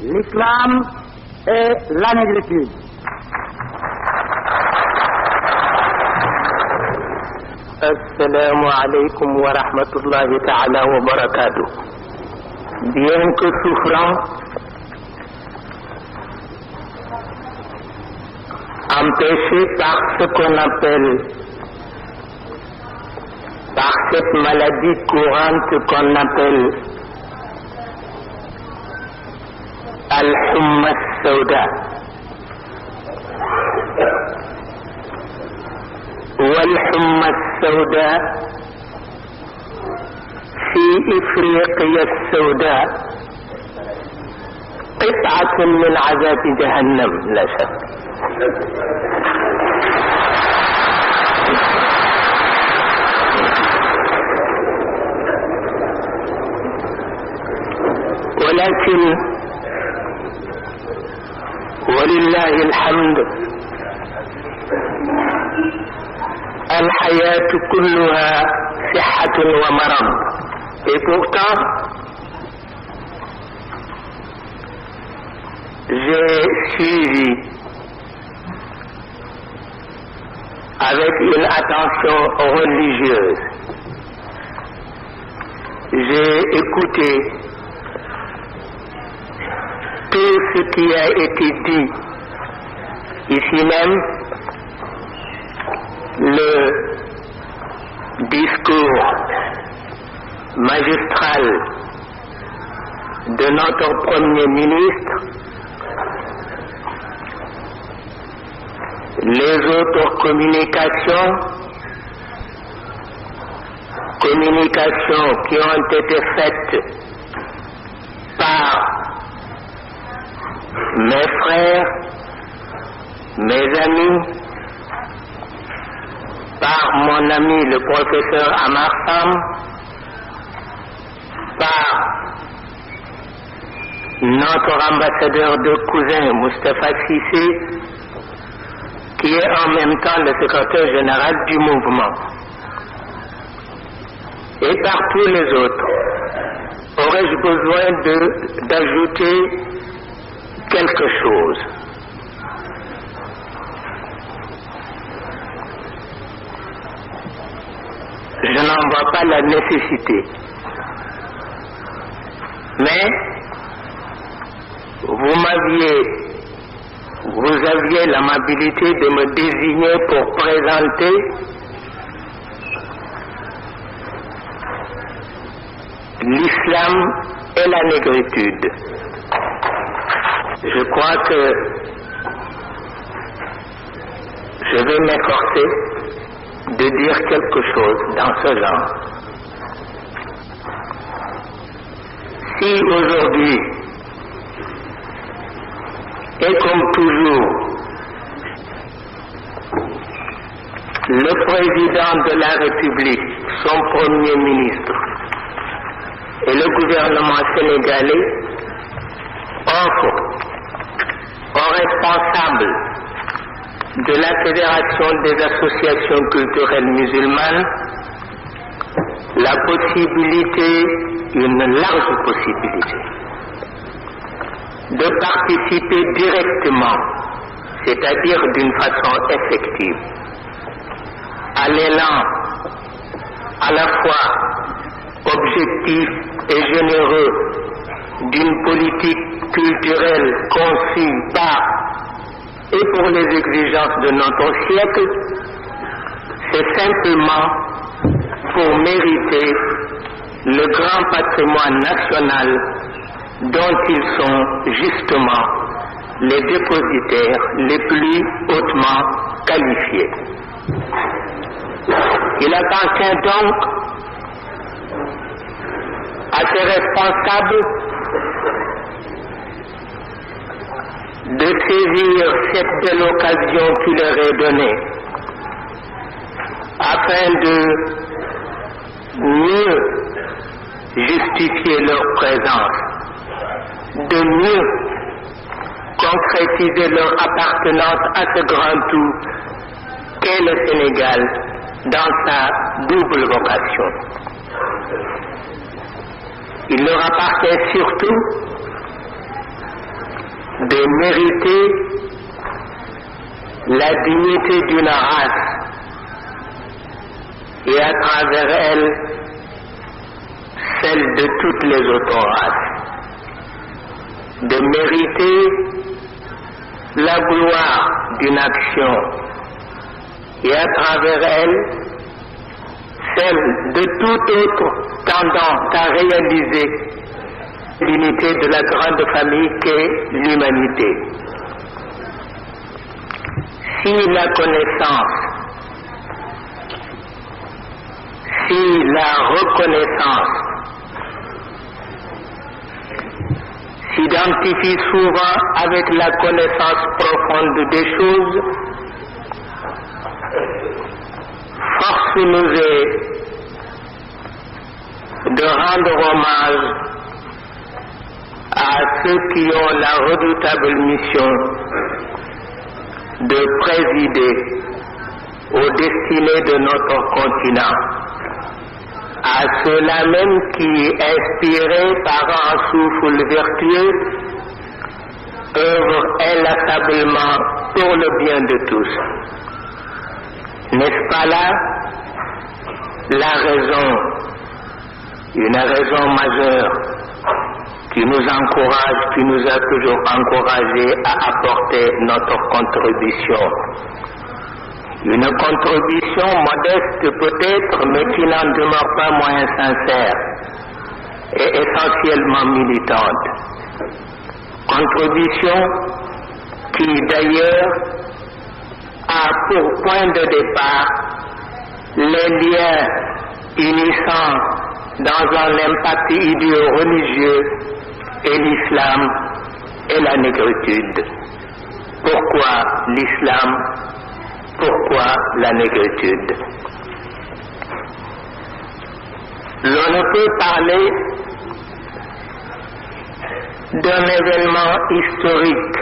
L'islam et la négritude. Assalamu alaikum wa rahmatullahi ta'ala wa barakatuh. Bien que souffrant, empêché par ce qu'on appelle, par cette maladie courante qu'on appelle Al-Humma Sauda. والحمى السوداء في إفريقيا السوداء قطعة من عذاب جهنم لا شك. ولكن ولله الحمد الحياة كلها صحة ومرض. Et pourtant, j'ai suivi avec une attention religieuse. J'ai écouté tout ce qui a été dit ici même, le discours magistral de notre Premier ministre, les autres communications qui ont été faites par mes frères, mes amis, par mon ami le professeur Amar Sam, par notre ambassadeur de cousin Moustapha Cissé, qui est en même temps le secrétaire général du mouvement, et par tous les autres. Aurais-je besoin d'ajouter quelque chose? Je n'en vois pas la nécessité. Mais vous aviez l'amabilité de me désigner pour présenter l'islam et la négritude. Je crois que je vais m'efforcer de dire quelque chose dans ce genre. Si aujourd'hui, et comme toujours, le président de la République, son premier ministre et le gouvernement sénégalais offrent aux responsables de la Fédération des associations culturelles musulmanes la possibilité, une large possibilité, de participer directement, c'est-à-dire d'une façon effective, à l'élan à la fois objectif et généreux d'une politique culturelle conçue par et pour les exigences de notre siècle, c'est simplement pour mériter le grand patrimoine national dont ils sont justement les dépositaires les plus hautement qualifiés. Il appartient donc à ces responsables de saisir cette belle occasion qui leur est donnée afin de mieux justifier leur présence, de mieux concrétiser leur appartenance à ce grand tout qu'est le Sénégal dans sa double vocation. Il leur appartient surtout de mériter la dignité d'une race et à travers elle, celle de toutes les autres races, de mériter la gloire d'une action et à travers elle, celle de toute autre tendance à réaliser l'unité de la grande famille qu'est l'humanité. Si la connaissance, si la reconnaissance s'identifie souvent avec la connaissance profonde des choses, force nous est de rendre hommage à ceux qui ont la redoutable mission de présider aux destinées de notre continent, à ceux-là même qui, inspirés par un souffle vertueux, œuvrent inlassablement pour le bien de tous. N'est-ce pas là la raison, une raison majeure qui nous encourage, qui nous a toujours encouragés à apporter notre contribution. Une contribution modeste peut-être, mais qui n'en demeure pas moins sincère et essentiellement militante. Contribution qui d'ailleurs a pour point de départ les liens unissant dans un impact idéo-religieux et l'islam et la négritude. Pourquoi l'islam? Pourquoi la négritude? L'on ne peut parler d'un événement historique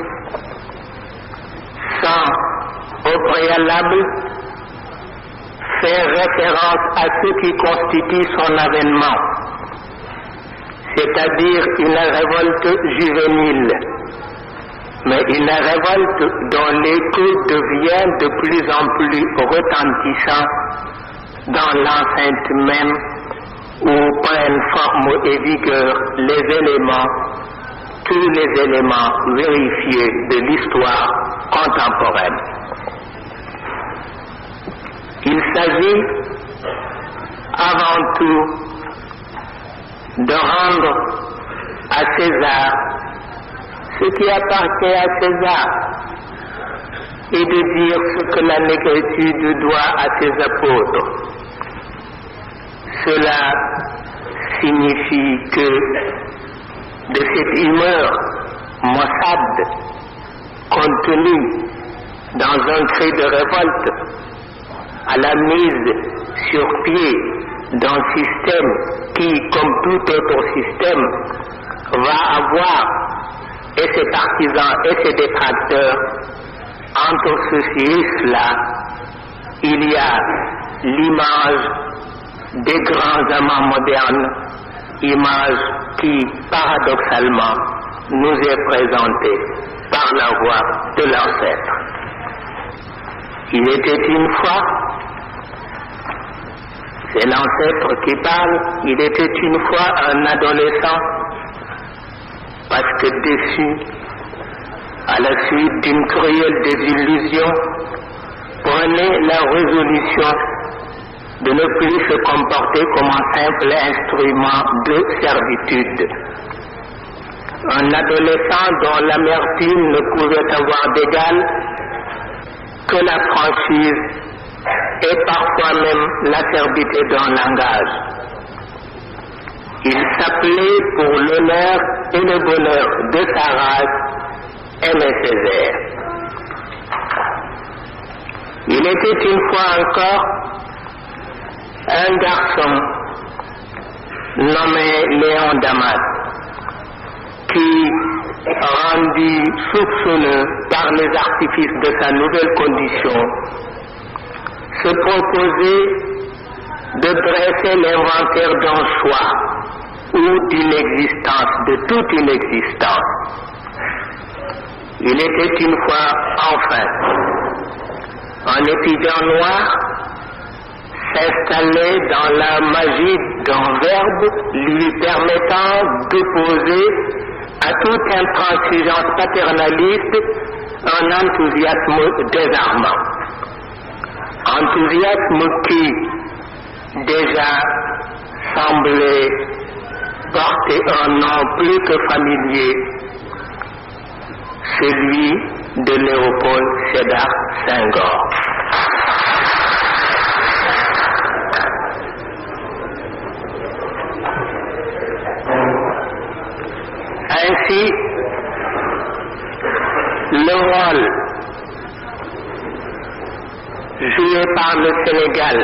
sans, au préalable, faire référence à ce qui constitue son avènement, c'est-à-dire une révolte juvénile, mais une révolte dont l'écho devient de plus en plus retentissant dans l'enceinte même où prennent forme et vigueur les éléments, tous les éléments vérifiés de l'histoire contemporaine. Il s'agit avant tout de rendre à César ce qui appartient à César et de dire ce que la négritude doit à ses apôtres. Cela signifie que de cette humeur maussade contenue dans un cri de révolte à la mise sur pied d'un système qui, comme tout autre système, va avoir et ses partisans et ses détracteurs, entre ceci et cela, il y a l'image des grands amants modernes, image qui, paradoxalement, nous est présentée par la voix de l'ancêtre. Il était une fois, c'est l'ancêtre qui parle, il était une fois un adolescent, parce que déçu, à la suite d'une cruelle désillusion, prenait la résolution de ne plus se comporter comme un simple instrument de servitude. Un adolescent dont l'amertume ne pouvait avoir d'égal que la franchise et parfois même l'acerbité d'un langage. Il s'appelait pour l'honneur et le bonheur de sa race Aimé Césaire. Il était une fois encore un garçon nommé Léon Damas qui, rendu soupçonneux par les artifices de sa nouvelle condition, se proposait de dresser l'inventaire d'un choix ou d'une existence, de toute une existence. Il était une fois enfin un étudiant noir s'installait dans la magie d'un verbe lui permettant d'opposer à toute intransigeance paternaliste un enthousiasme désarmant. Enthousiasme qui déjà semblait porter un nom plus que familier, celui de Léopold Sédar Senghor. Ainsi, le rôle joué par le Sénégal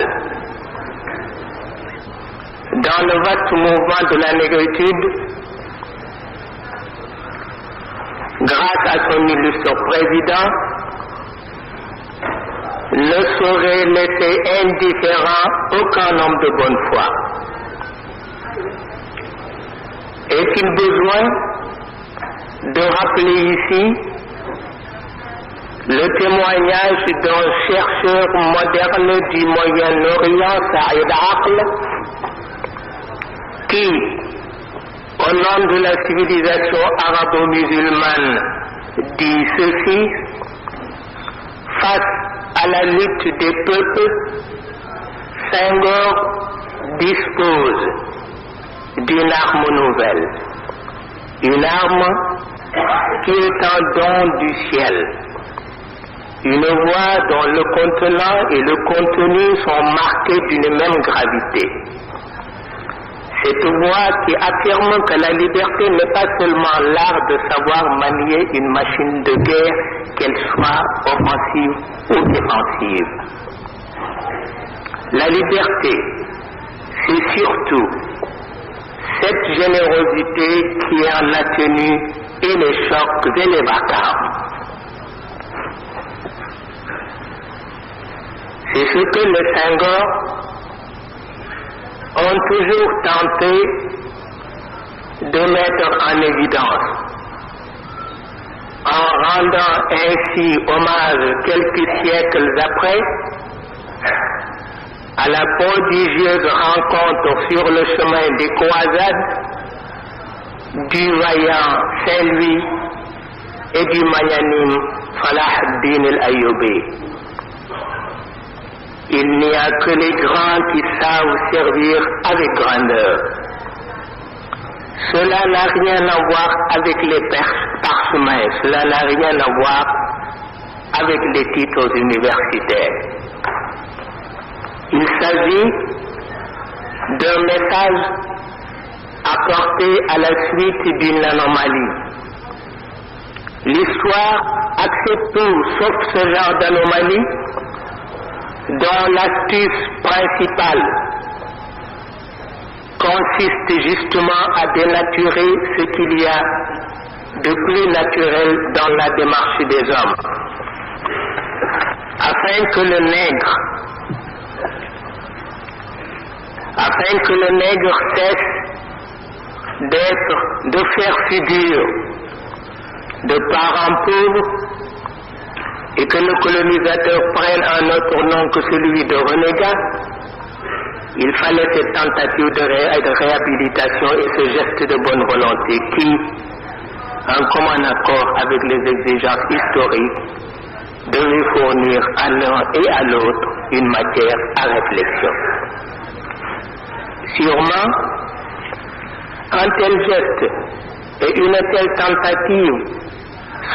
dans le vaste mouvement de la négritude, grâce à son illustre président, ne saurait laisser indifférent aucun homme de bonne foi. Est-il besoin de rappeler ici le témoignage d'un chercheur moderne du Moyen-Orient, Saïd Aql, qui, au nom de la civilisation arabo-musulmane, dit ceci: face à la lutte des peuples, Senghor dispose d'une arme nouvelle, une arme qui est un don du ciel, une voix dont le contenant et le contenu sont marqués d'une même gravité. Cette voix qui affirme que la liberté n'est pas seulement l'art de savoir manier une machine de guerre, qu'elle soit offensive ou défensive. La liberté, c'est surtout cette générosité qui en a tenu et les chocs et les vacarmes. C'est ce que les Senghor ont toujours tenté de mettre en évidence, en rendant ainsi hommage quelques siècles après à la prodigieuse rencontre sur le chemin des croisades du vaillant Saint-Louis et du magnanime Salah ad-Din al-Ayyubi. Il n'y a que les grands qui savent servir avec grandeur. Cela n'a rien à voir avec les parchemins, cela n'a rien à voir avec les titres universitaires. Il s'agit d'un message apporté à la suite d'une anomalie. L'histoire accepte tout sauf ce genre d'anomalie, dont l'astuce principale consiste justement à dénaturer ce qu'il y a de plus naturel dans la démarche des hommes, afin que le nègre cesse de faire figure de parent pauvre et que le colonisateur prenne un autre nom que celui de renégat. Il fallait cette tentative de réhabilitation et ce geste de bonne volonté qui, en commun accord avec les exigences historiques, devait fournir à l'un et à l'autre une matière à réflexion. Sûrement, un tel geste et une telle tentative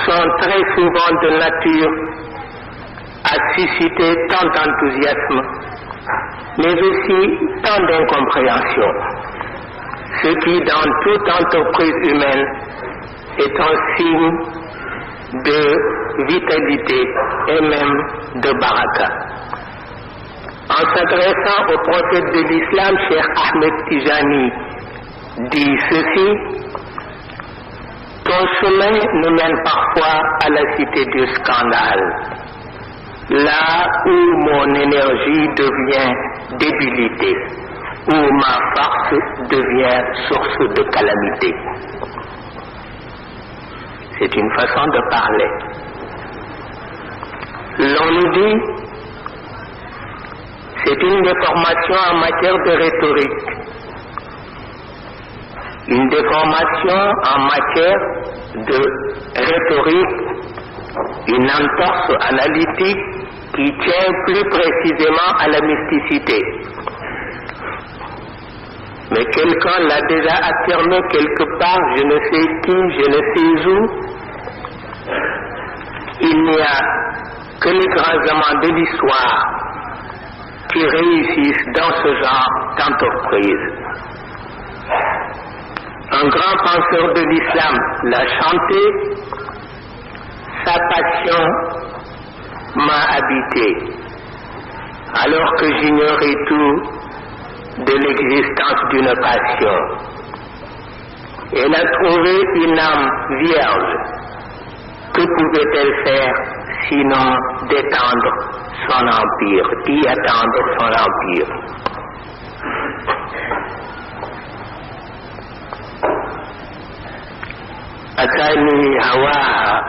sont très souvent de nature à susciter tant d'enthousiasme, mais aussi tant d'incompréhension, ce qui, dans toute entreprise humaine, est un signe de vitalité et même de baraka. En s'adressant au prophète de l'islam, Cheikh Ahmed Tijani dit ceci: ton chemin nous mène parfois à la cité du scandale, là où mon énergie devient débilité, où ma force devient source de calamité. c'est une façon de parler. L'on nous dit, c'est une déformation en matière de rhétorique, une déformation en matière de rhétorique, une entorse analytique qui tient plus précisément à la mysticité. Mais quelqu'un l'a déjà affirmé quelque part, je ne sais qui, je ne sais où, il n'y a que les grands amants de l'histoire qui réussissent dans ce genre d'entreprise. Un grand penseur de l'islam l'a chanté, sa passion m'a habité, alors que j'ignorais tout de l'existence d'une passion. Elle a trouvé une âme vierge. Que pouvait-elle faire sinon d'étendre son empire, d'y attendre son empire? أتاني هواها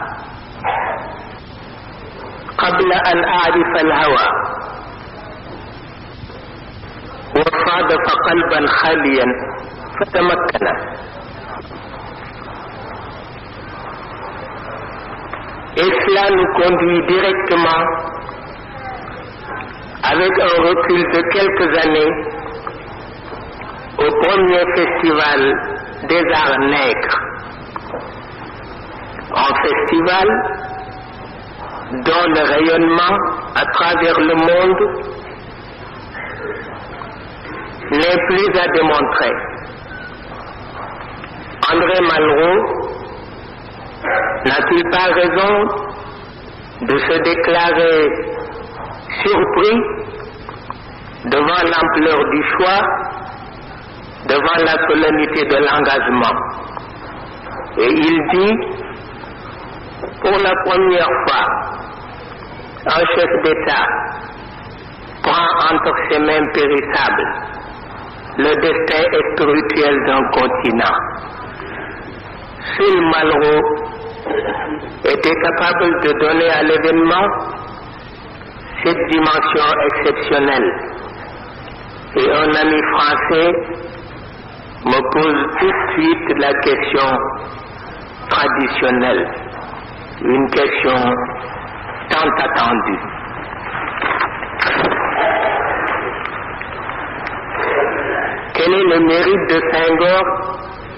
قبل أن أعرف الهوى وصادف قلبا خاليا فتمكن. Et cela nous conduit directement, avec un recul de quelques années, au premier festival des arts nègres. Un festival dont le rayonnement à travers le monde n'est plus à démontrer. André Malraux n'a-t-il pas raison de se déclarer surpris devant l'ampleur du choix, devant la solennité de l'engagement? Et il dit, pour la première fois, un chef d'État prend entre ses mains périssables le destin spirituel d'un continent. Seul Malraux était capable de donner à l'événement cette dimension exceptionnelle. Et un ami français me pose tout de suite la question traditionnelle, une question tant attendue. Quel est le mérite de Senghor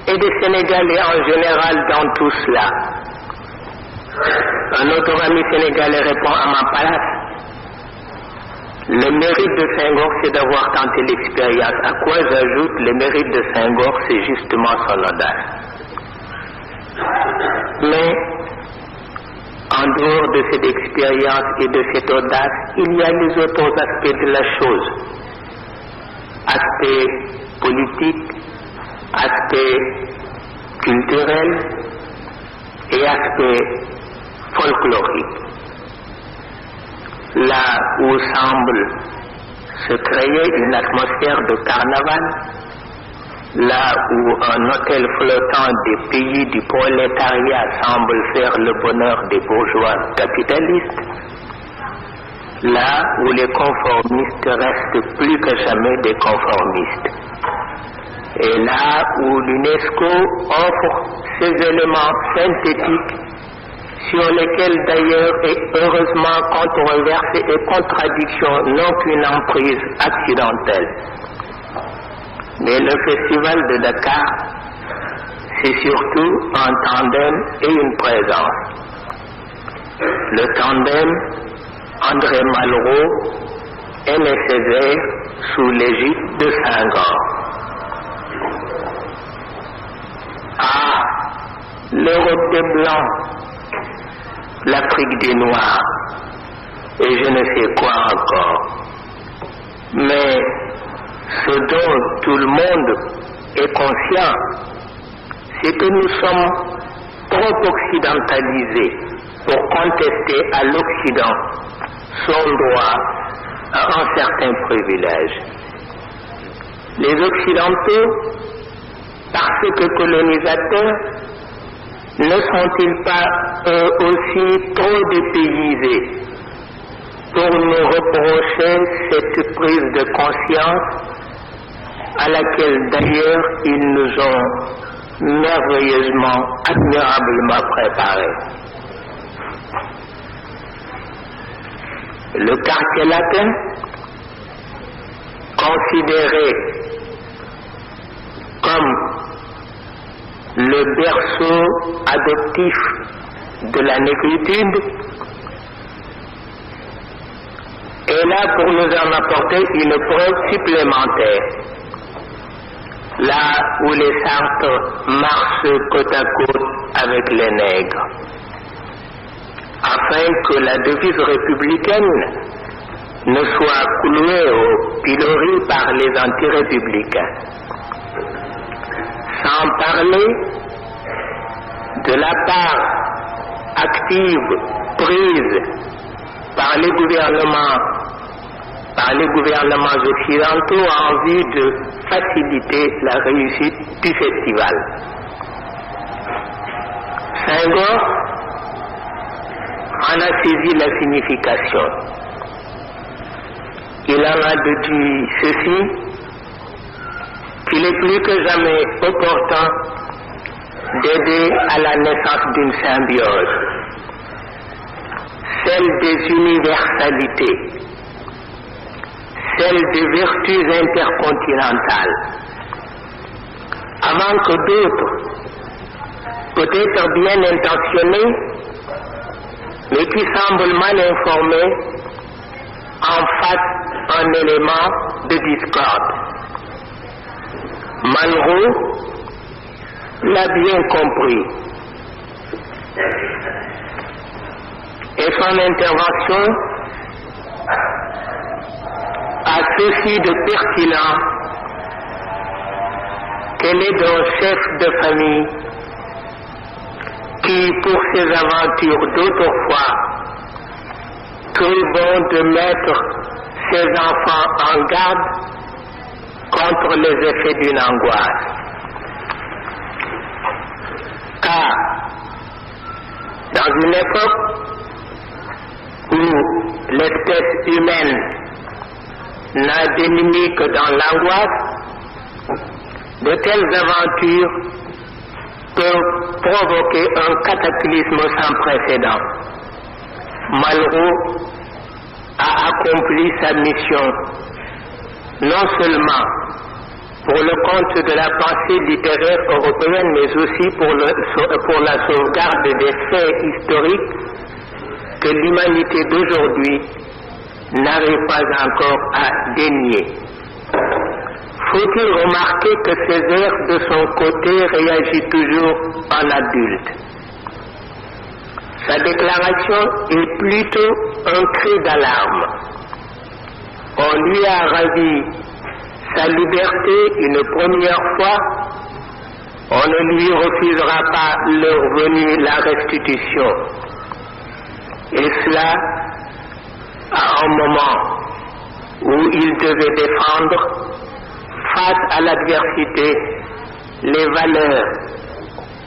et des Sénégalais en général dans tout cela? Un autre ami sénégalais répond à ma place. Le mérite de Senghor, c'est d'avoir tenté l'expérience. À quoi j'ajoute, le mérite de Senghor, c'est justement son audace. Mais, en dehors de cette expérience et de cette audace, il y a les autres aspects de la chose. Aspect politique, aspect culturel et aspect folklorique. Là où semble se créer une atmosphère de carnaval, là où un hôtel flottant des pays du prolétariat semble faire le bonheur des bourgeois capitalistes, là où les conformistes restent plus que jamais des conformistes, et là où l'UNESCO offre ces éléments synthétiques sur lesquels d'ailleurs et heureusement controverses et contradictions n'ont qu'une emprise accidentelle. Mais le festival de Dakar, c'est surtout un tandem et une présence. Le tandem André Malraux, Aimé Césaire sous l'égide de Senghor. Ah, l'Europe des Blancs, l'Afrique des Noirs, et je ne sais quoi encore. Mais ce dont tout le monde est conscient, c'est que nous sommes trop occidentalisés pour contester à l'Occident son droit à un certain privilège. Les Occidentaux, parce que colonisateurs, ne sont-ils pas eux aussi trop dépaysés pour nous reprocher cette prise de conscience à laquelle d'ailleurs ils nous ont merveilleusement, admirablement préparés? Le quartier latin, considéré comme le berceau adoptif de la négritude, est là pour nous en apporter une preuve supplémentaire. Là où les Sartres marchent côte à côte avec les nègres, afin que la devise républicaine ne soit clouée au pilori par les anti-républicains. Sans parler de la part active prise par les gouvernements occidentaux en vue de faciliter la réussite du festival. Senghor en a saisi la signification. Il en a déduit ceci, qu'il est plus que jamais opportun d'aider à la naissance d'une symbiose, celle des universalités, celle des vertus intercontinentales, avant que d'autres, peut-être bien intentionnés, mais qui semblent mal informés, en fassent un élément de discorde. Malraux l'a bien compris, et son intervention a ceci de pertinent qu'elle est d'un chef de famille qui, pour ses aventures d'autrefois, crut bon de mettre ses enfants en garde contre les effets d'une angoisse. Car, dans une époque où l'espèce humaine n'a d'ennemi que dans l'angoisse, de telles aventures peuvent provoquer un cataclysme sans précédent. Malraux a accompli sa mission, non seulement pour le compte de la pensée littéraire européenne, mais aussi pour la sauvegarde des faits historiques que l'humanité d'aujourd'hui n'arrive pas encore à dénier. Faut-il remarquer que Césaire, de son côté, réagit toujours en adulte? Sa déclaration est plutôt un cri d'alarme. On lui a ravi sa liberté une première fois, on ne lui refusera pas leur venue la restitution. Et cela à un moment où il devait défendre, face à l'adversité, les valeurs,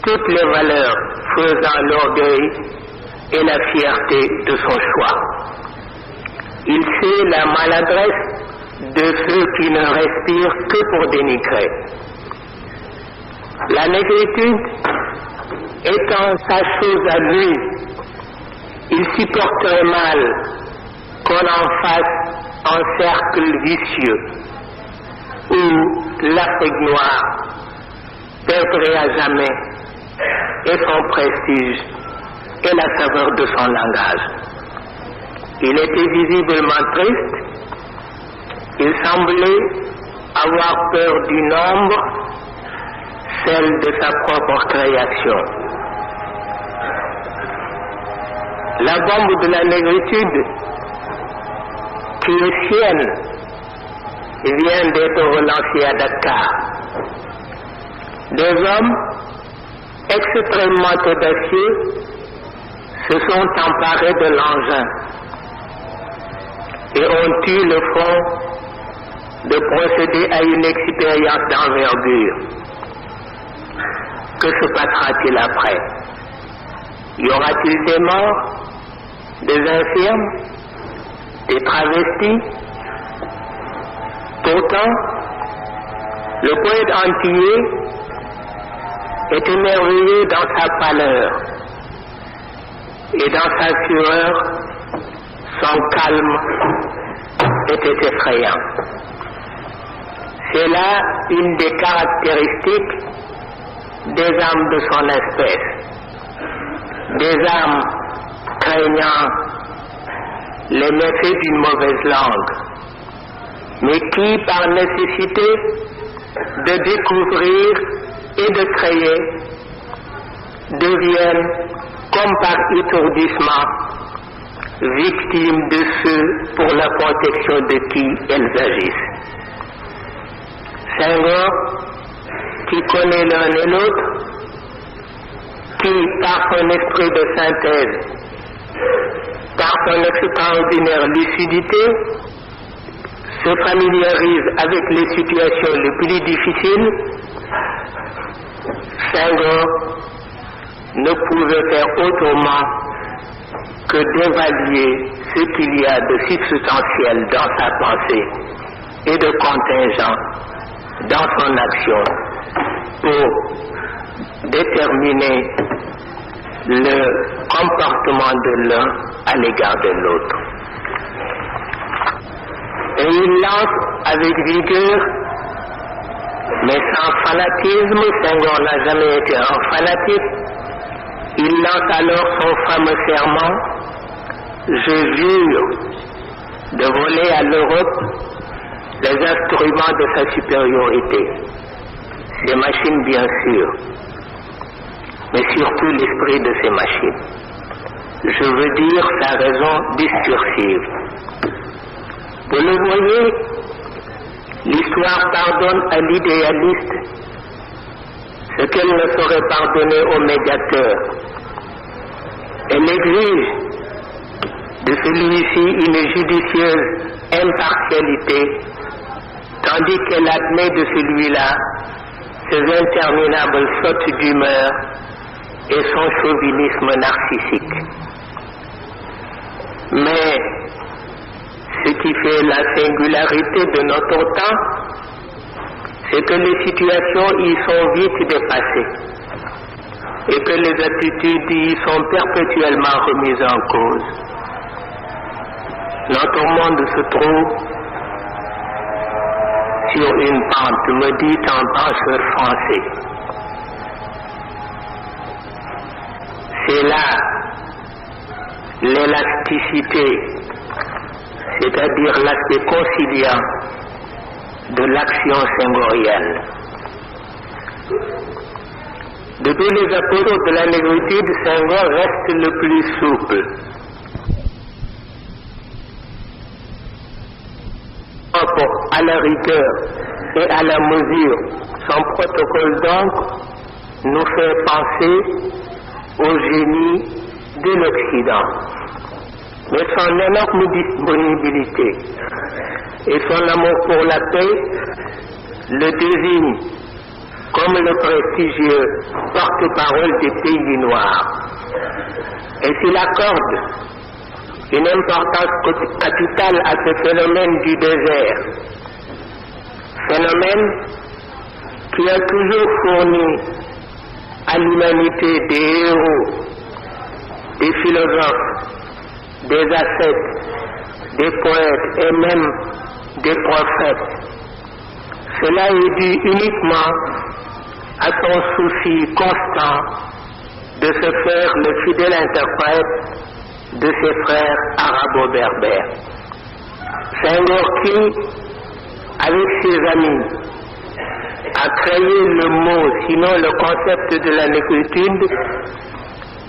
toutes les valeurs faisant l'orgueil et la fierté de son choix. Il sait la maladresse de ceux qui ne respirent que pour dénigrer. La négritude étant sa chose à lui, il supporterait mal qu'on en fasse un cercle vicieux où l'Afrique noire perdrait à jamais et son prestige et la saveur de son langage. Il était visiblement triste, il semblait avoir peur du nombre, celle de sa propre création. La bombe de la négritude, qui est sienne, vient d'être relancée à Dakar. Des hommes extrêmement audacieux se sont emparés de l'engin et ont eu le fond de procéder à une expérience d'envergure. Que se passera-t-il après? Y aura-t-il des morts, des infirmes, des travestis? Pourtant, le poète antillais est émerveillé dans sa pâleur et dans sa fureur, son calme était effrayant. C'est là une des caractéristiques des âmes de son espèce, des âmes craignant les méfaits d'une mauvaise langue, mais qui, par nécessité de découvrir et de créer, deviennent, comme par étourdissement, victimes de ceux pour la protection de qui elles agissent. Senghor, qui connaît l'un et l'autre, qui, par son esprit de synthèse, par son extraordinaire lucidité, se familiarise avec les situations les plus difficiles, Senghor ne pouvait faire autrement que d'évaluer ce qu'il y a de substantiel dans sa pensée et de contingent dans son action pour déterminer le comportement de l'un à l'égard de l'autre. Et il lance avec vigueur, mais sans fanatisme. Senghor n'a jamais été un fanatique. Il lance alors son fameux serment: je jure de voler à l'Europe les instruments de sa supériorité, ses machines bien sûr, mais surtout l'esprit de ces machines. Je veux dire sa raison discursive. Vous le voyez, l'histoire pardonne à l'idéaliste ce qu'elle ne saurait pardonner au médiateur. Elle exige de celui-ci une judicieuse impartialité, tandis qu'elle admet de celui-là ses interminables sautes d'humeur et son chauvinisme narcissique. Mais ce qui fait la singularité de notre temps, c'est que les situations y sont vite dépassées et que les attitudes y sont perpétuellement remises en cause. Notre monde se trouve sur une pente, me dit un penseur français. C'est là l'élasticité, c'est-à-dire l'aspect conciliant de l'action senghorienne. De tous les apôtres de la négritude, Senghor reste le plus souple. À la rigueur et à la mesure, son protocole donc nous fait penser au génie de l'Occident. Mais son énorme disponibilité et son amour pour la paix le désigne comme le prestigieux porte-parole des pays noirs. Et s'il accorde une importance capitale à ce phénomène du désert, phénomène qui a toujours fourni à l'humanité des héros, des philosophes, des ascètes, des poètes et même des prophètes. Cela est dû uniquement à son souci constant de se faire le fidèle interprète de ses frères arabo-berbères. Senghor qui, avec ses amis, a créé le mot, sinon le concept de la négritude,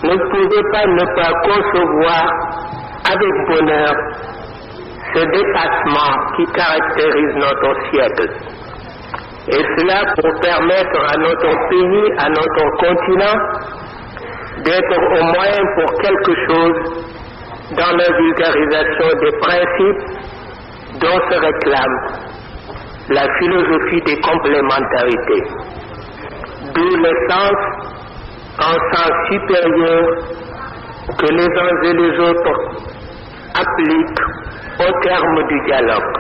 ne pouvait pas ne pas concevoir avec bonheur ce dépassement qui caractérise notre siècle. Et cela pour permettre à notre pays, à notre continent, d'être au moins pour quelque chose dans la vulgarisation des principes dont se réclame la philosophie des complémentarités. D'où le sens, un sens supérieur que les uns et les autres appliquent au terme du dialogue.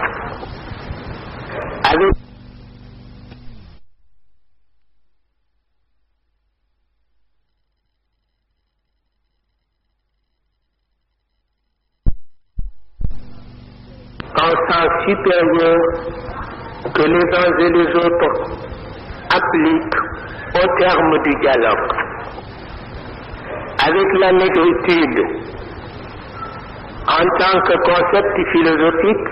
Un sens supérieur que les uns et les autres appliquent au terme du dialogue. Avec la négritude, en tant que concept philosophique,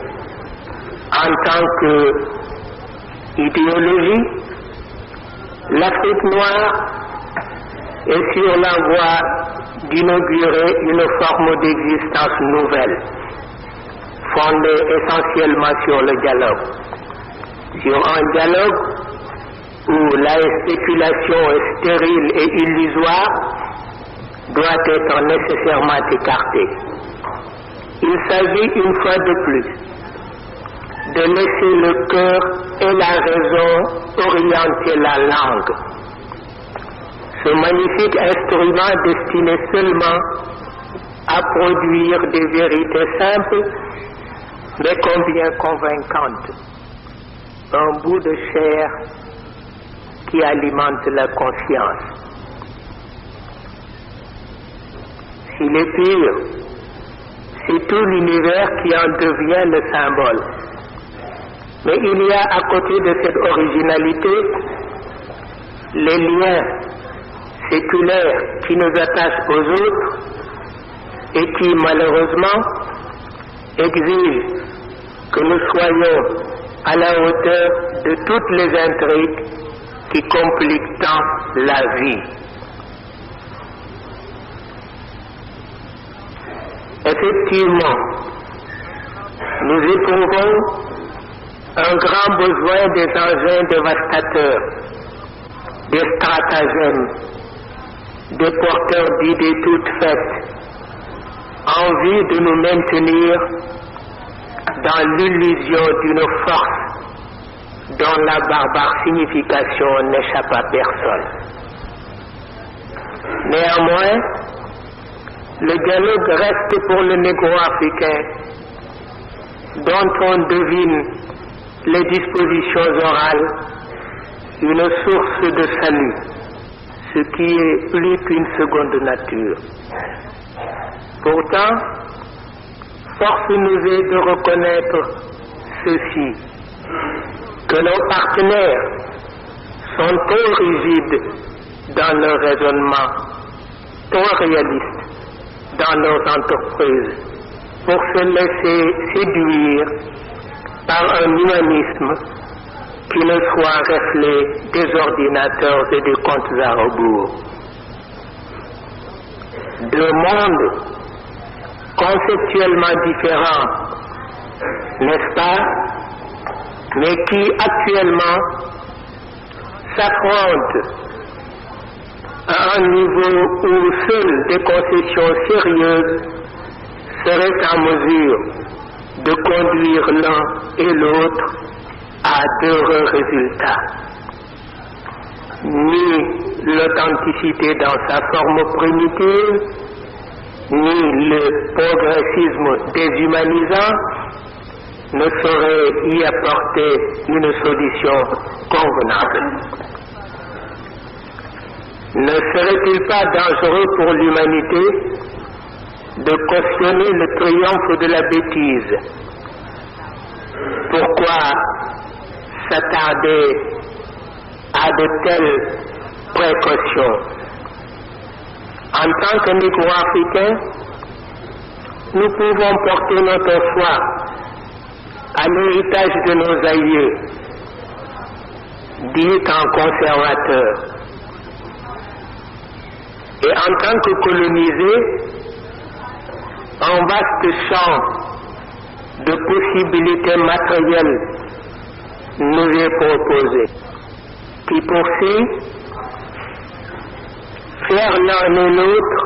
en tant qu'idéologie, l'Afrique noire est sur la voie d'inaugurer une forme d'existence nouvelle, fondée essentiellement sur le dialogue. Sur un dialogue où la spéculation stérile et illusoire doit être nécessairement écartée. Il s'agit une fois de plus de laisser le cœur et la raison orienter la langue. Ce magnifique instrument destiné seulement à produire des vérités simples, mais combien convaincantes. Un bout de chair qui alimente la conscience. S'il est pur, c'est tout l'univers qui en devient le symbole. Mais il y a à côté de cette originalité les liens séculaires qui nous attachent aux autres et qui malheureusement exigent que nous soyons à la hauteur de toutes les intrigues qui compliquent tant la vie. Effectivement, nous éprouvons un grand besoin des engins dévastateurs, des stratagèmes, des porteurs d'idées toutes faites, en vue de nous maintenir dans l'illusion d'une force dont la barbare signification n'échappe à personne. Néanmoins, le dialogue reste pour le négro-africain, dont on devine les dispositions orales, une source de salut, ce qui est plus qu'une seconde nature. Pourtant, force nous est de reconnaître ceci, que nos partenaires sont trop rigides dans leur raisonnement, trop réalistes dans nos entreprises, pour se laisser séduire par un humanisme qui ne soit reflet des ordinateurs et des comptes à rebours. Deux mondes conceptuellement différents, n'est-ce pas, mais qui actuellement s'affrontent à un niveau où seules des concessions sérieuses seraient en mesure de conduire l'un et l'autre à d'heureux résultats. Ni l'authenticité dans sa forme primitive, ni le progressisme déshumanisant ne sauraient y apporter une solution convenable. Ne serait-il pas dangereux pour l'humanité de cautionner le triomphe de la bêtise? Pourquoi s'attarder à de telles précautions? En tant que négro-africains, nous pouvons porter notre foi à l'héritage de nos aïeux, dits en conservateurs. Et en tant que colonisés, un vaste champ de possibilités matérielles nous est proposé, qui poursuit faire l'un et l'autre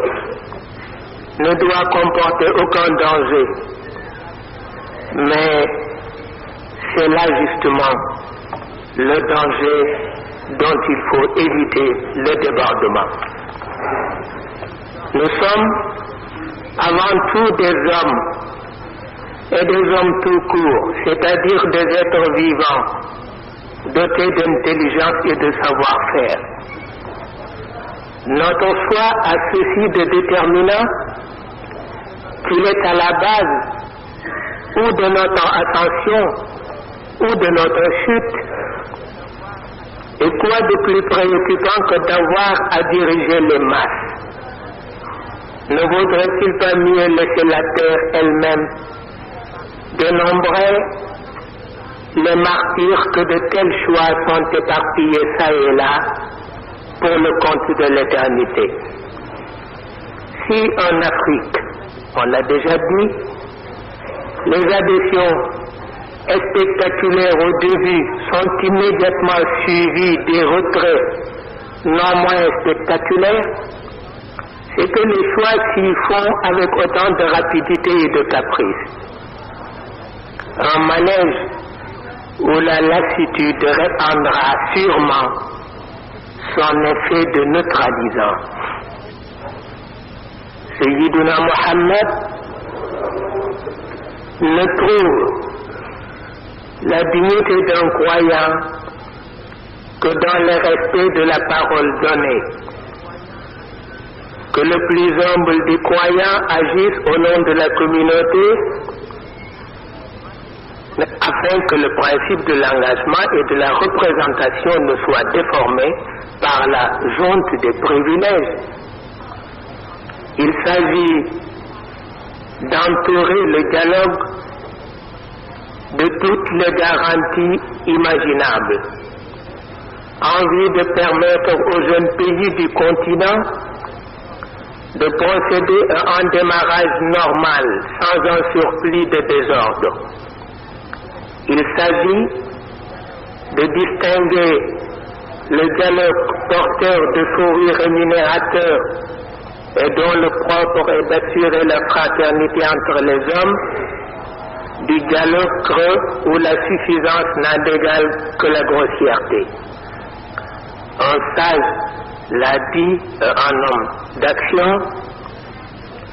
ne doit comporter aucun danger, mais c'est là justement le danger dont il faut éviter le débordement. Nous sommes avant tout des hommes, et des hommes tout court, c'est-à-dire des êtres vivants, dotés d'intelligence et de savoir-faire. Notre foi a ceci de déterminant qu'il est à la base ou de notre ascension ou de notre chute. Et quoi de plus préoccupant que d'avoir à diriger les masses? Ne vaudrait-il pas mieux laisser la terre elle-même dénombrer les martyrs que de tels choix sont éparpillés ça et là pour le compte de l'éternité? Si en Afrique, on l'a déjà dit, les adhésions spectaculaires au début sont immédiatement suivies des retraits non moins spectaculaires, c'est que les choix s'y font avec autant de rapidité et de caprice. Un manège où la lassitude répandra sûrement son effet de neutralisant. Sayyiduna Mohammed ne trouve la dignité d'un croyant que dans le respect de la parole donnée. Que le plus humble des croyants agisse au nom de la communauté afin que le principe de l'engagement et de la représentation ne soit déformé par la junte des privilèges. Il s'agit d'entourer le dialogue de toutes les garanties imaginables, en vue de permettre aux jeunes pays du continent de procéder à un démarrage normal sans un surplus de désordre. Il s'agit de distinguer le dialogue porteur de fruits rémunérateurs et dont le propre est d'assurer la fraternité entre les hommes, du dialogue creux où la suffisance n'a d'égal que la grossièreté. Un sage l'a dit à un homme d'action,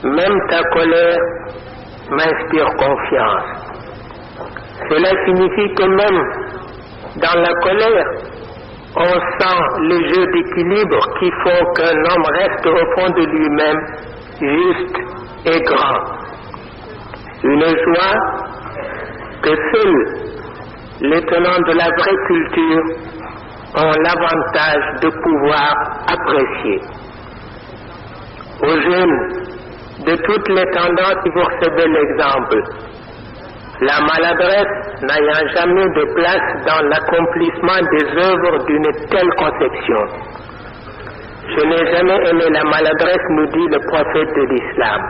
même ta colère m'inspire confiance. Cela signifie que même dans la colère, on sent les jeux d'équilibre qui font qu'un homme reste au fond de lui-même juste et grand. Une joie que seuls les tenants de la vraie culture ont l'avantage de pouvoir apprécier. Aux jeunes de toutes les tendances, il faut ce bel exemple. La maladresse n'ayant jamais de place dans l'accomplissement des œuvres d'une telle conception. Je n'ai jamais aimé la maladresse, nous dit le prophète de l'islam.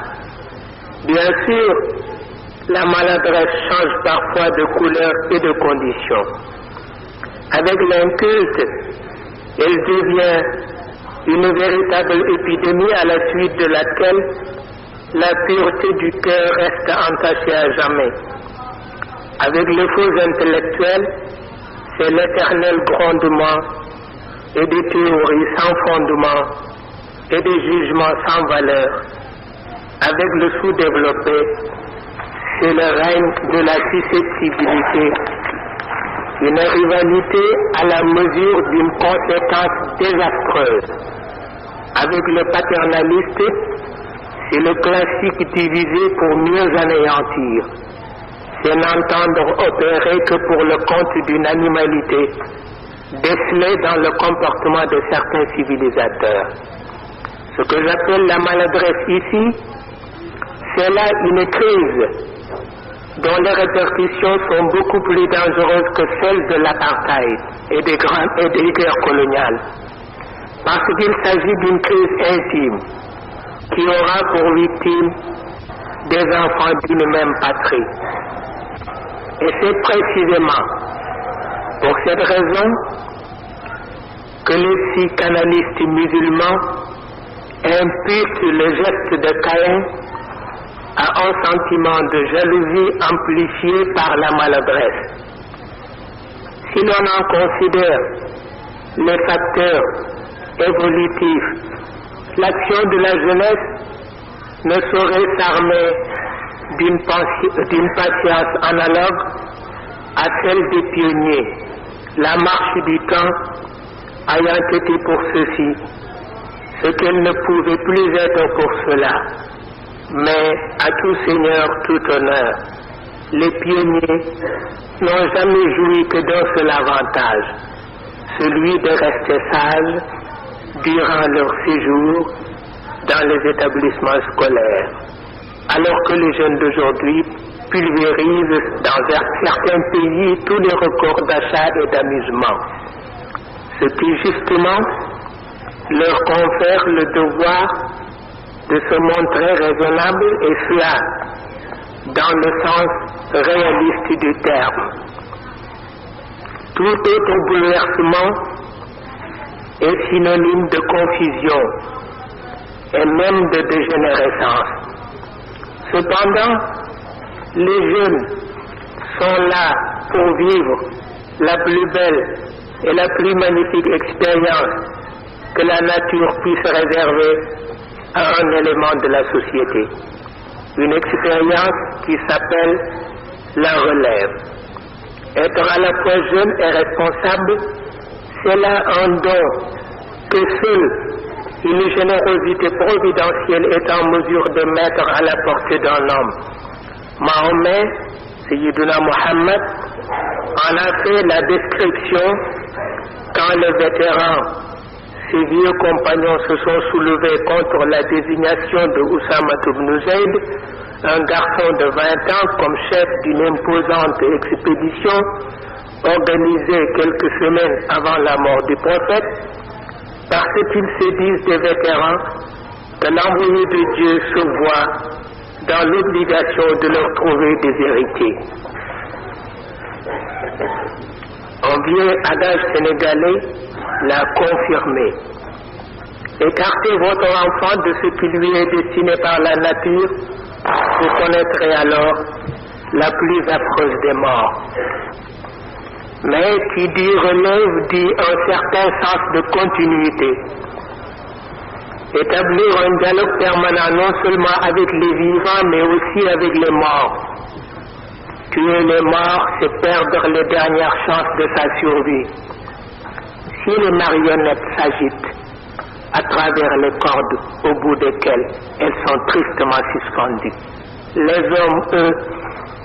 Bien sûr, la maladresse change parfois de couleur et de condition. Avec l'inculte, elle devient une véritable épidémie à la suite de laquelle la pureté du cœur reste entachée à jamais. Avec les faux intellectuels, c'est l'éternel grondement et des théories sans fondement et des jugements sans valeur. Avec le sous-développé, c'est le règne de la susceptibilité, une rivalité à la mesure d'une conséquence désastreuse. Avec le paternaliste, c'est le classique divisé pour mieux anéantir. C'est n'entendre opérer que pour le compte d'une animalité décelée dans le comportement de certains civilisateurs. Ce que j'appelle la maladresse ici, c'est là une crise dont les répercussions sont beaucoup plus dangereuses que celles de l'apartheid et des guerres coloniales. Parce qu'il s'agit d'une crise intime qui aura pour victime des enfants d'une même patrie. Et c'est précisément pour cette raison que les psychanalystes musulmans imputent le geste de Caïn à un sentiment de jalousie amplifié par la maladresse. Si l'on en considère les facteurs évolutifs, l'action de la jeunesse ne saurait s'armer d'une patience analogue à celle des pionniers, la marche du temps ayant été pour ceux-ci ce qu'elle ne pouvait plus être pour cela. Mais à tout seigneur, tout honneur, les pionniers n'ont jamais joui que d'un seul avantage, celui de rester sages durant leur séjour dans les établissements scolaires, alors que les jeunes d'aujourd'hui pulvérisent dans certains pays tous les records d'achat et d'amusement, ce qui justement leur confère le devoir de se montrer raisonnable, et cela dans le sens réaliste du terme. Tout autre bouleversement est synonyme de confusion et même de dégénérescence. Cependant, les jeunes sont là pour vivre la plus belle et la plus magnifique expérience que la nature puisse réserver à un élément de la société. Une expérience qui s'appelle la relève. Être à la fois jeune et responsable, c'est là un don que seule une générosité providentielle est en mesure de mettre à la portée d'un homme. Mahomet, Sayyiduna Muhammad, en a fait la description quand les vétérans, ses vieux compagnons, se sont soulevés contre la désignation de Oussama ibn Zayd, un garçon de 20 ans, comme chef d'une imposante expédition organisée quelques semaines avant la mort du prophète, parce qu'ils se disent des vétérans que l'envoyé de Dieu se voit dans l'obligation de leur trouver des héritiers. Un vieux adage sénégalais l'a confirmé. Écartez votre enfant de ce qui lui est destiné par la nature, vous connaîtrez alors la plus affreuse des morts. Mais qui dit relève dit un certain sens de continuité. Établir un dialogue permanent non seulement avec les vivants mais aussi avec les morts. Tuer les morts, c'est perdre les dernières chances de sa survie. Si les marionnettes s'agitent à travers les cordes au bout desquelles elles sont tristement suspendues, les hommes, eux,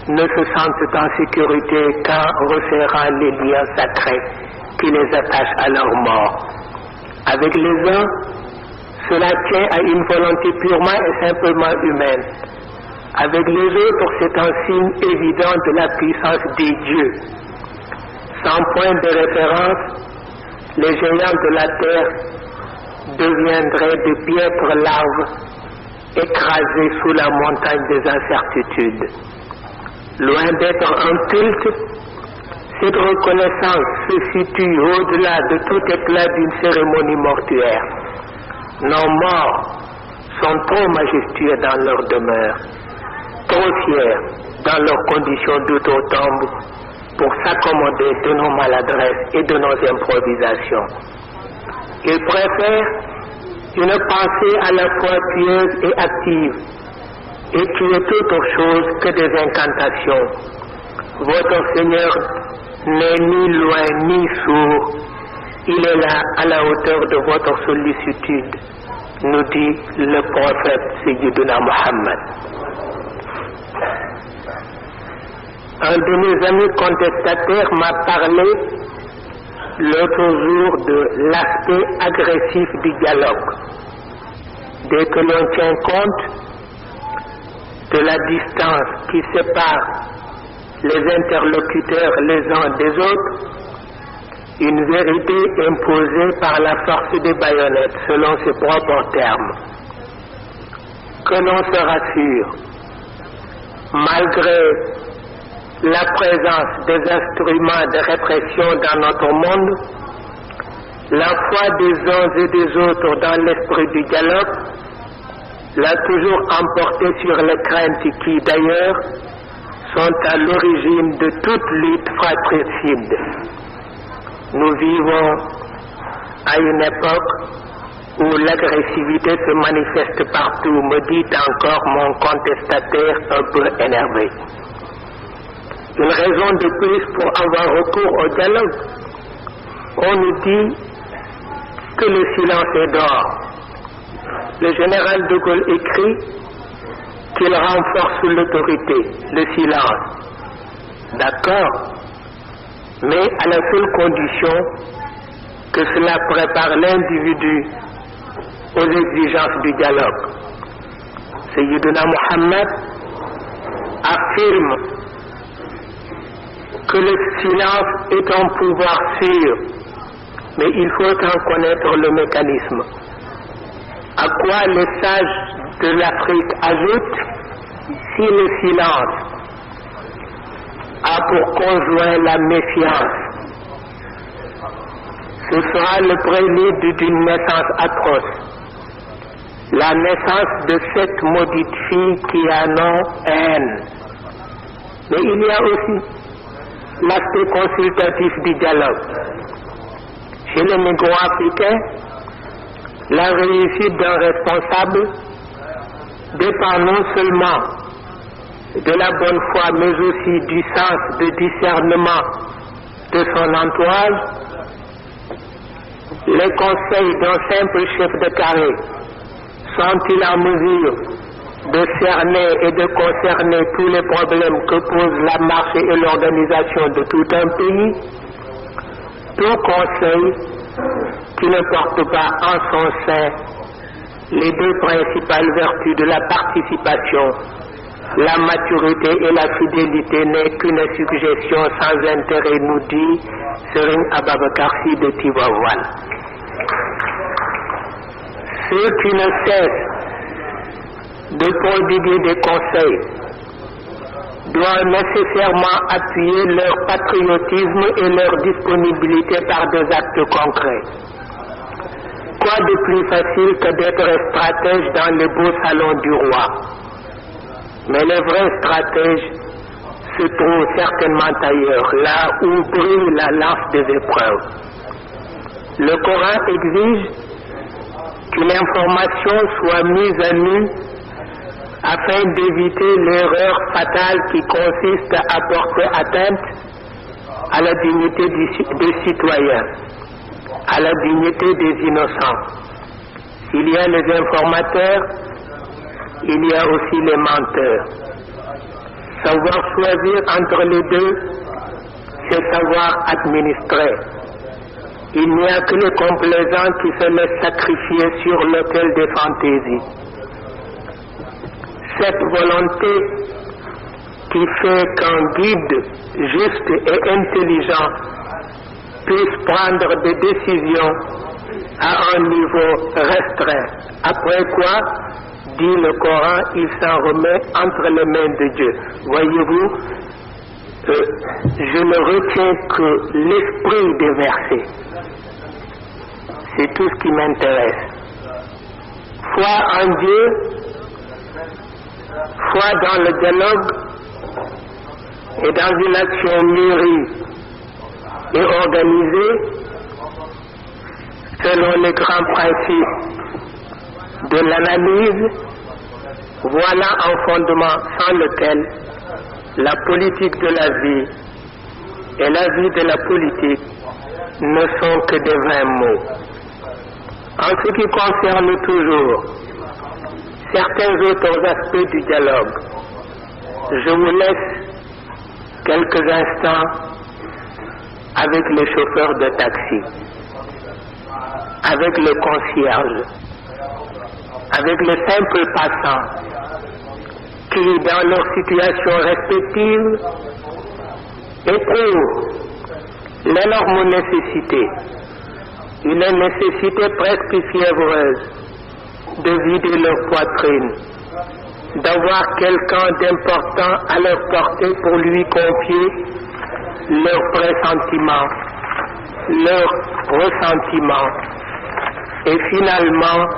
ne se sentent en sécurité qu'en resserrant les liens sacrés qui les attachent à leur mort. Avec les uns, cela tient à une volonté purement et simplement humaine. Avec les autres, c'est un signe évident de la puissance des dieux. Sans point de référence, les géants de la terre deviendraient de piètres larves écrasées sous la montagne des incertitudes. Loin d'être un culte, cette reconnaissance se situe au-delà de tout éclat d'une cérémonie mortuaire. Nos morts sont trop majestueux dans leur demeure, trop fiers dans leurs conditions d'autotombe pour s'accommoder de nos maladresses et de nos improvisations. Ils préfèrent une pensée à la fois pieuse et active, et qui est autre chose que des incantations. Votre Seigneur n'est ni loin ni sourd, il est là à la hauteur de votre sollicitude, nous dit le prophète Sayyiduna Muhammad. Un de mes amis contestataires m'a parlé l'autre jour de l'aspect agressif du dialogue. Dès que l'on tient compte de la distance qui sépare les interlocuteurs les uns des autres, une vérité imposée par la force des baïonnettes selon ses propres termes. Que l'on se rassure, malgré la présence des instruments de répression dans notre monde, la foi des uns et des autres dans l'esprit du dialogue l'a toujours emporté sur les craintes qui, d'ailleurs, sont à l'origine de toute lutte fratricide. Nous vivons à une époque où l'agressivité se manifeste partout, me dit encore mon contestataire un peu énervé. Une raison de plus pour avoir recours au dialogue. On nous dit que le silence est d'or. Le général de Gaulle écrit qu'il renforce l'autorité, le silence. D'accord, mais à la seule condition que cela prépare l'individu aux exigences du dialogue. Sayyidina Mohammed affirme que le silence est un pouvoir sûr, mais il faut en connaître le mécanisme. À quoi les sages de l'Afrique ajoutent, si le silence a pour conjoint la méfiance, ce sera le prélude d'une naissance atroce, la naissance de cette maudite fille qui a nom haine. Mais il y a aussi l'aspect consultatif du dialogue. Chez les négro-africains, la réussite d'un responsable dépend non seulement de la bonne foi, mais aussi du sens de discernement de son entourage. Les conseils d'un simple chef de carré sont-ils en mesure de cerner et de concerner tous les problèmes que pose la marche et l'organisation de tout un pays? Tout conseil qui ne porte pas en son sein les deux principales vertus de la participation, la maturité et la fidélité, n'est qu'une suggestion sans intérêt, nous dit Serigne Ababacar Sy de Tivaouane. Ceux qui ne cessent de prodiguer des conseils doivent nécessairement appuyer leur patriotisme et leur disponibilité par des actes concrets. Quoi de plus facile que d'être stratège dans les beaux salons du roi? Mais les vrais stratèges se trouvent certainement ailleurs, là où brille la lance des épreuves. Le Coran exige qu'une information soit mise à nu afin d'éviter l'erreur fatale qui consiste à porter atteinte à la dignité des citoyens, à la dignité des innocents. S'il y a les informateurs, il y a aussi les menteurs. Savoir choisir entre les deux, c'est savoir administrer. Il n'y a que les complaisants qui se laissent sacrifier sur l'autel des fantaisies. Cette volonté qui fait qu'un guide juste et intelligent puisse prendre des décisions à un niveau restreint. Après quoi, dit le Coran, il s'en remet entre les mains de Dieu. Voyez-vous, je ne retiens que l'esprit des versets. C'est tout ce qui m'intéresse. Foi en Dieu, foi dans le dialogue et dans une action mûrie et organisée selon les grands principes de l'analyse, voilà un fondement sans lequel la politique de la vie et la vie de la politique ne sont que des vains mots. En ce qui concerne toujours certains autres aspects du dialogue, je vous laisse quelques instants avec les chauffeurs de taxi, avec les concierges, avec les simples passants qui, dans leur situation respective, éprouvent l'énorme nécessité, une nécessité presque fiévreuse, de vider leur poitrine, d'avoir quelqu'un d'important à leur portée pour lui confier leurs pressentiments, leurs ressentiments, et finalement,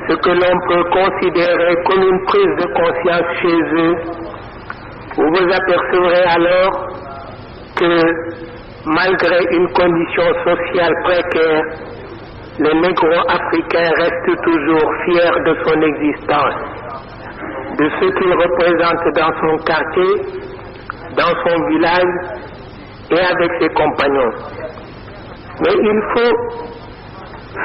ce que l'on peut considérer comme une prise de conscience chez eux, vous vous apercevrez alors que malgré une condition sociale précaire, le négro africain reste toujours fier de son existence, de ce qu'il représente dans son quartier, dans son village et avec ses compagnons. Mais il faut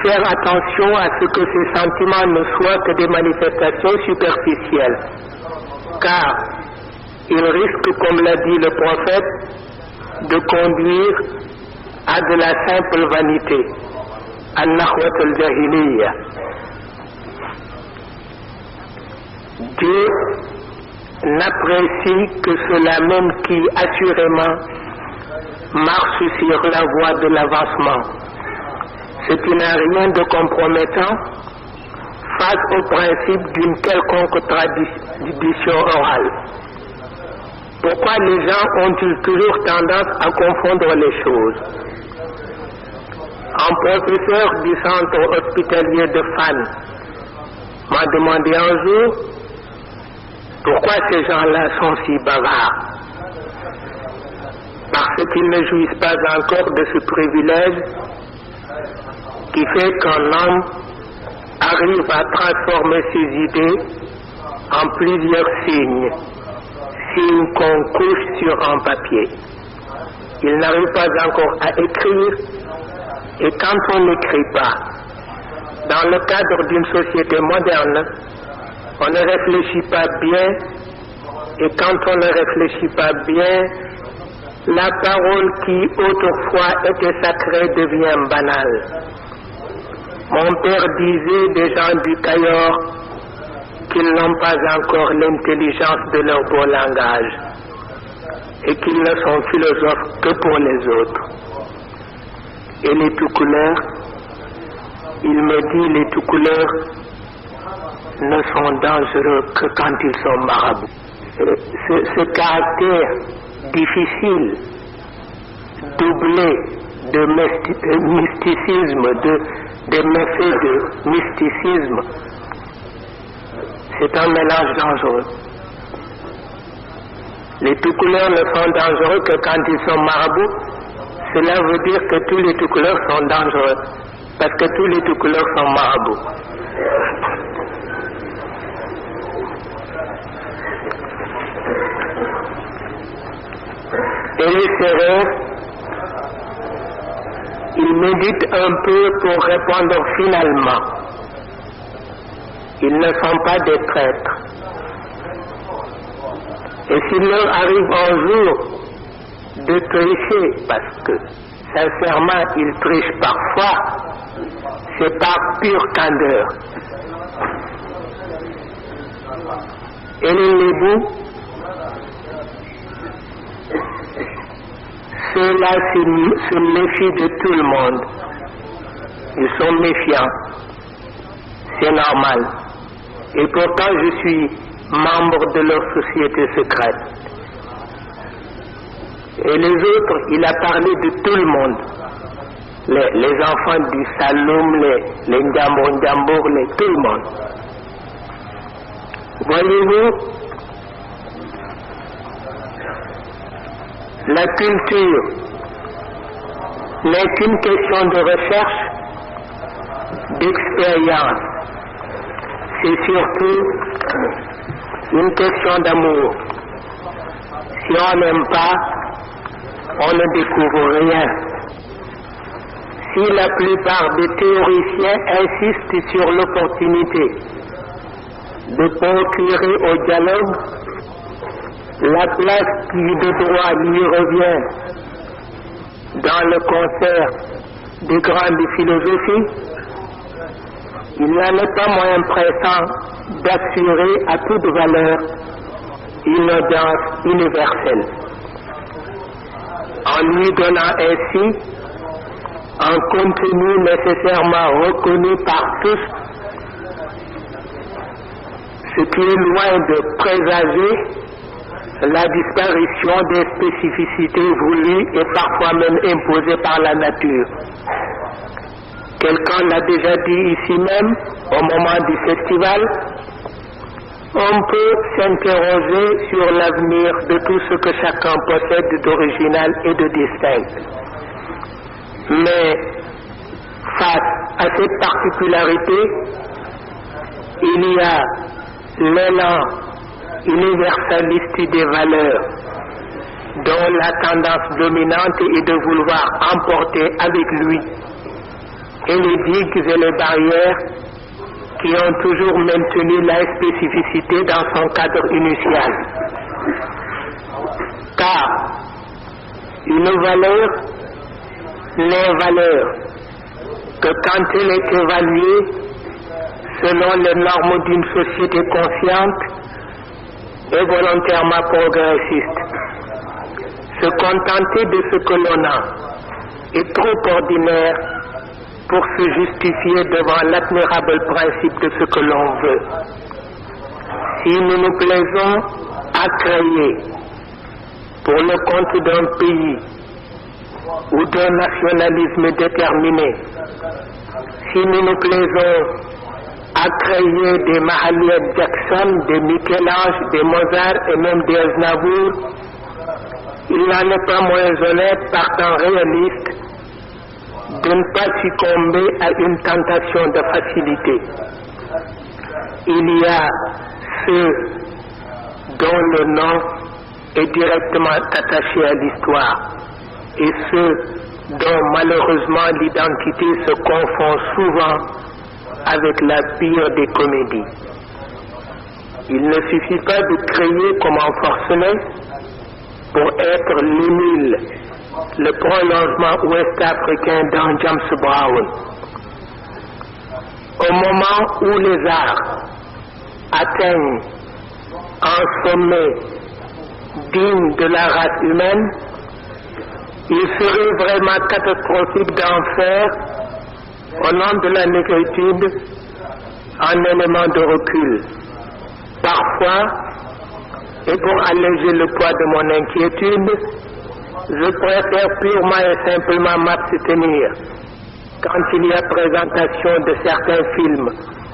faire attention à ce que ces sentiments ne soient que des manifestations superficielles, car ils risquent, comme l'a dit le prophète, de conduire à de la simple vanité, an-nakhwat al-jahiliya. Dieu n'apprécie que ceux-là même qui assurément marchent sur la voie de l'avancement, ce qui n'a rien de compromettant face au principe d'une quelconque tradition orale. Pourquoi les gens ont-ils toujours tendance à confondre les choses? Un professeur du centre hospitalier de Fan m'a demandé un jour pourquoi ces gens-là sont si bavards. Parce qu'ils ne jouissent pas encore de ce privilège qui fait qu'un homme arrive à transformer ses idées en plusieurs signes qu'on couche sur un papier. Il n'arrive pas encore à écrire, et quand on n'écrit pas, dans le cadre d'une société moderne, on ne réfléchit pas bien, et quand on ne réfléchit pas bien, la parole qui autrefois était sacrée devient banale. Mon père disait des gens du Cayor qu'ils n'ont pas encore l'intelligence de leur beau langage et qu'ils ne sont philosophes que pour les autres. Et les tout couleurs, il me dit, les tout couleurs ne sont dangereux que quand ils sont marabouts. Ce caractère difficile, doublé de mysticisme, des méfaits de mysticisme, c'est un mélange dangereux. Les tout couleurs ne sont dangereux que quand ils sont marabouts. Cela veut dire que tous les tout couleurs sont dangereux, parce que tous les tout couleurs sont marabouts. Et les sérères, ils méditent un peu pour répondre finalement. Ils ne sont pas des traîtres. Et s'il leur arrive un jour de tricher, parce que sincèrement ils trichent parfois, c'est par pure candeur. Et les lébous, ceux-là se méfient de tout le monde. Ils sont méfiants. C'est normal. Et pourtant je suis membre de leur société secrète. Et les autres, il a parlé de tout le monde. Les enfants du Saloum, les Ndjambour, tout le monde. Voyez-vous, la culture n'est qu'une question de recherche, d'expérience. C'est surtout une question d'amour. Si on n'aime pas, on ne découvre rien. Si la plupart des théoriciens insistent sur l'opportunité de procurer au dialogue la place qui de droit lui revient dans le concert des grandes philosophies, il n'en est pas moins pressant d'assurer à toute valeur une audience universelle, en lui donnant ainsi un contenu nécessairement reconnu par tous, ce qui est loin de présager la disparition des spécificités voulues et parfois même imposées par la nature. Quelqu'un l'a déjà dit ici même, au moment du festival, on peut s'interroger sur l'avenir de tout ce que chacun possède d'original et de distinct. Mais Face à cette particularité, il y a l'élan universaliste des valeurs, dont la tendance dominante est de vouloir emporter avec lui, et les digues et les barrières qui ont toujours maintenu la spécificité dans son cadre initial. Car une valeur n'est valeur que quand elle est évaluée selon les normes d'une société consciente et volontairement progressiste. Se contenter de ce que l'on a est trop ordinaire pour se justifier devant l'admirable principe de ce que l'on veut. Si nous nous plaisons à créer pour le compte d'un pays ou d'un nationalisme déterminé, si nous nous plaisons à créer des Mahalia Jackson, des Michel-Ange, des Mozart et même des Aznavour, il n'en est pas moins honnête, partant réaliste, de ne pas succomber à une tentation de facilité. Il y a ceux dont le nom est directement attaché à l'histoire et ceux dont malheureusement l'identité se confond souvent avec la pire des comédies. Il ne suffit pas de créer comme un forcené pour être l'émule, le prolongement ouest-africain d'un James Brown. Au moment où les arts atteignent un sommet digne de la race humaine, il serait vraiment catastrophique d'en faire, au nom de la négritude, un élément de recul. Parfois, et pour alléger le poids de mon inquiétude, je préfère purement et simplement m'abstenir quand il y a présentation de certains films